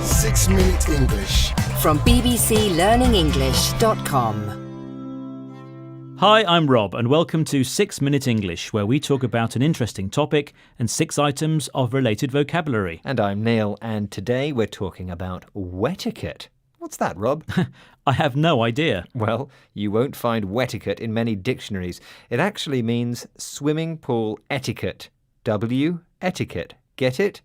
6-Minute English from bbclearningenglish.com. Hi, I'm Rob, and welcome to 6-Minute English, where we talk about an interesting topic and 6 items of related vocabulary. And I'm Neil, and today we're talking about wetiquette. What's that, Rob? I have no idea. Well, you won't find wetiquette in many dictionaries. It actually means swimming pool etiquette. Etiquette. Get it?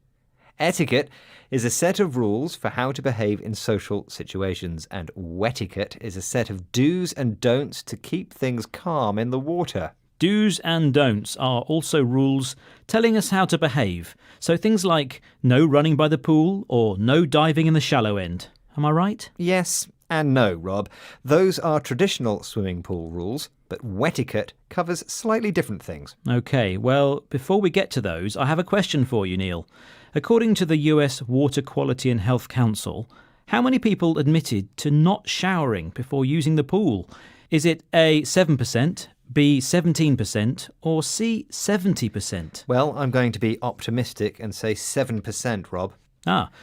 Etiquette is a set of rules for how to behave in social situations, and wetiquette is a set of do's and don'ts to keep things calm in the water. Do's and don'ts are also rules telling us how to behave. So things like no running by the pool or no diving in the shallow end. Am I right? Yes and no, Rob. Those are traditional swimming pool rules, but wetiquette covers slightly different things. OK, well, before we get to those, I have a question for you, Neil. According to the US Water Quality and Health Council, how many people admitted to not showering before using the pool? Is it A, 7%, B, 17%, or C, 70%? Well, I'm going to be optimistic and say 7%, Rob.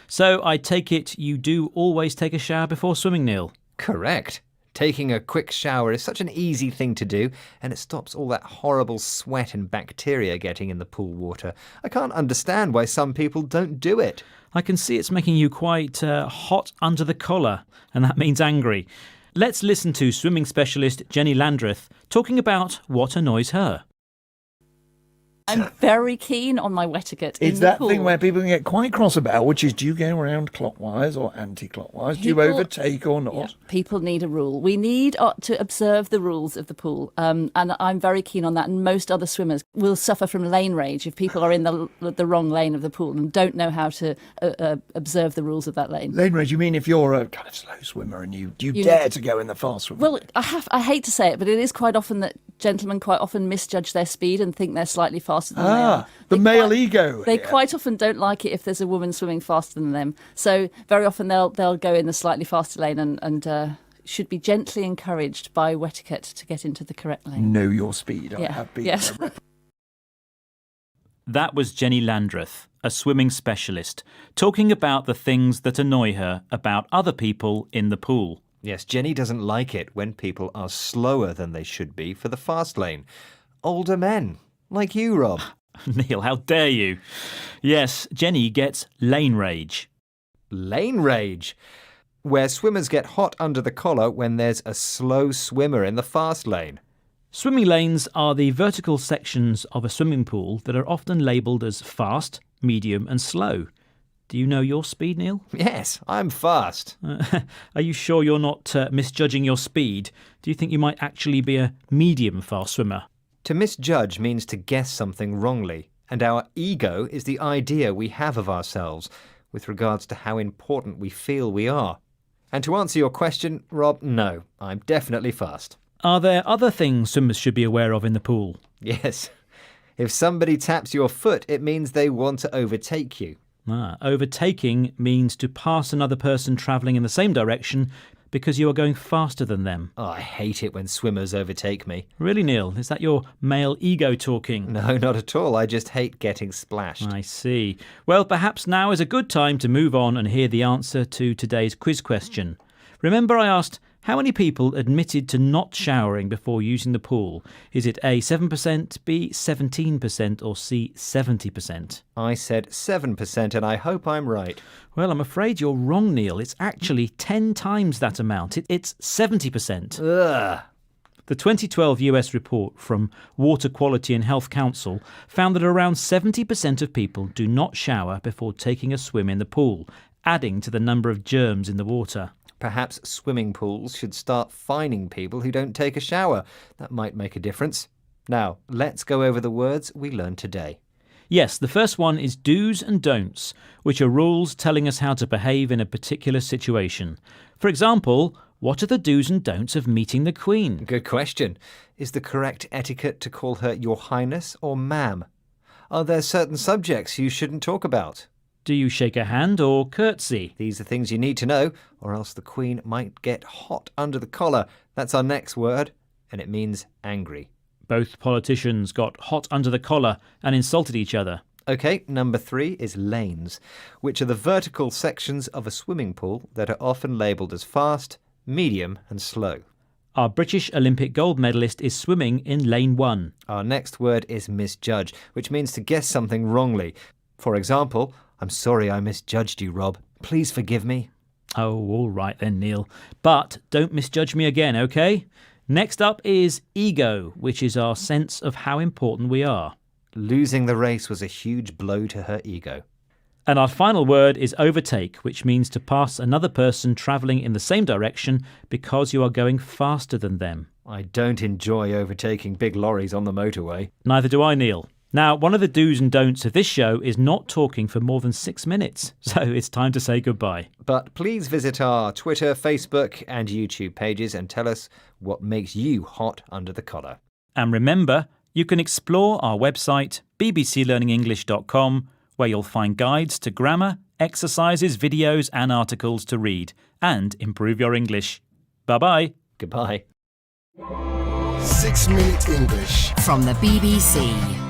So I take it you do always take a shower before swimming, Neil? Correct. Taking a quick shower is such an easy thing to do, and it stops all that horrible sweat and bacteria getting in the pool water. I can't understand why some people don't do it. I can see it's making you quite hot under the collar, and that means angry. Let's listen to swimming specialist Jenny Landreth talking about what annoys her. I'm very keen on my wetiquette in It's the that pool. thing where people can get quite cross about, which is, do you go around clockwise or anti-clockwise? Do you overtake or not? Yeah, people need a rule. We need to observe the rules of the pool, and I'm very keen on that. And most other swimmers will suffer from lane rage if people are in the wrong lane of the pool and don't know how to observe the rules of that lane. Lane rage, you mean if you're a kind of slow swimmer and you dare to go in the fast swimmer? Well, I hate to say it, but it is quite often that gentlemen quite often misjudge their speed and think they're slightly faster than they are. The male ego. They quite often don't like it if there's a woman swimming faster than them. So very often they'll go in the slightly faster lane and should be gently encouraged by wetiquette to get into the correct lane. Know your speed. Yeah. I have been. Yes. That was Jenny Landreth, a swimming specialist, talking about the things that annoy her about other people in the pool. Yes, Jenny doesn't like it when people are slower than they should be for the fast lane. Older men, like you, Rob. Neil, how dare you? Yes, Jenny gets lane rage. Lane rage, where swimmers get hot under the collar when there's a slow swimmer in the fast lane. Swimming lanes are the vertical sections of a swimming pool that are often labelled as fast, medium and slow. Do you know your speed, Neil? Yes, I'm fast. Are you sure you're not misjudging your speed? Do you think you might actually be a medium fast swimmer? To misjudge means to guess something wrongly, and our ego is the idea we have of ourselves with regards to how important we feel we are. And to answer your question, Rob, no, I'm definitely fast. Are there other things swimmers should be aware of in the pool? Yes. If somebody taps your foot, it means they want to overtake you. Overtaking means to pass another person travelling in the same direction because you are going faster than them. Oh, I hate it when swimmers overtake me. Really, Neil? Is that your male ego talking? No, not at all. I just hate getting splashed. I see. Well, perhaps now is a good time to move on and hear the answer to today's quiz question. Remember I asked, how many people admitted to not showering before using the pool? Is it A, 7%, B, 17%, or C, 70%? I said 7%, and I hope I'm right. Well, I'm afraid you're wrong, Neil. It's actually 10 times that amount. It's 70%. Ugh. The 2012 US report from Water Quality and Health Council found that around 70% of people do not shower before taking a swim in the pool, adding to the number of germs in the water. Perhaps swimming pools should start fining people who don't take a shower. That might make a difference. Now, let's go over the words we learned today. Yes, the first one is do's and don'ts, which are rules telling us how to behave in a particular situation. For example, what are the do's and don'ts of meeting the Queen? Good question. Is the correct etiquette to call her Your Highness or Ma'am? Are there certain subjects you shouldn't talk about? Do you shake a hand or curtsy? These are things you need to know, or else the Queen might get hot under the collar. That's our next word, and it means angry. Both politicians got hot under the collar and insulted each other. OK, number 3 is lanes, which are the vertical sections of a swimming pool that are often labelled as fast, medium and slow. Our British Olympic gold medalist is swimming in lane 1. Our next word is misjudge, which means to guess something wrongly. For example, I'm sorry I misjudged you, Rob. Please forgive me. Oh, all right then, Neil. But don't misjudge me again, OK? Next up is ego, which is our sense of how important we are. Losing the race was a huge blow to her ego. And our final word is overtake, which means to pass another person travelling in the same direction because you are going faster than them. I don't enjoy overtaking big lorries on the motorway. Neither do I, Neil. Now, one of the do's and don'ts of this show is not talking for more than 6 minutes, so it's time to say goodbye. But please visit our Twitter, Facebook and YouTube pages and tell us what makes you hot under the collar. And remember, you can explore our website, bbclearningenglish.com, where you'll find guides to grammar, exercises, videos and articles to read and improve your English. Bye-bye. Goodbye. 6 Minute English. From the BBC.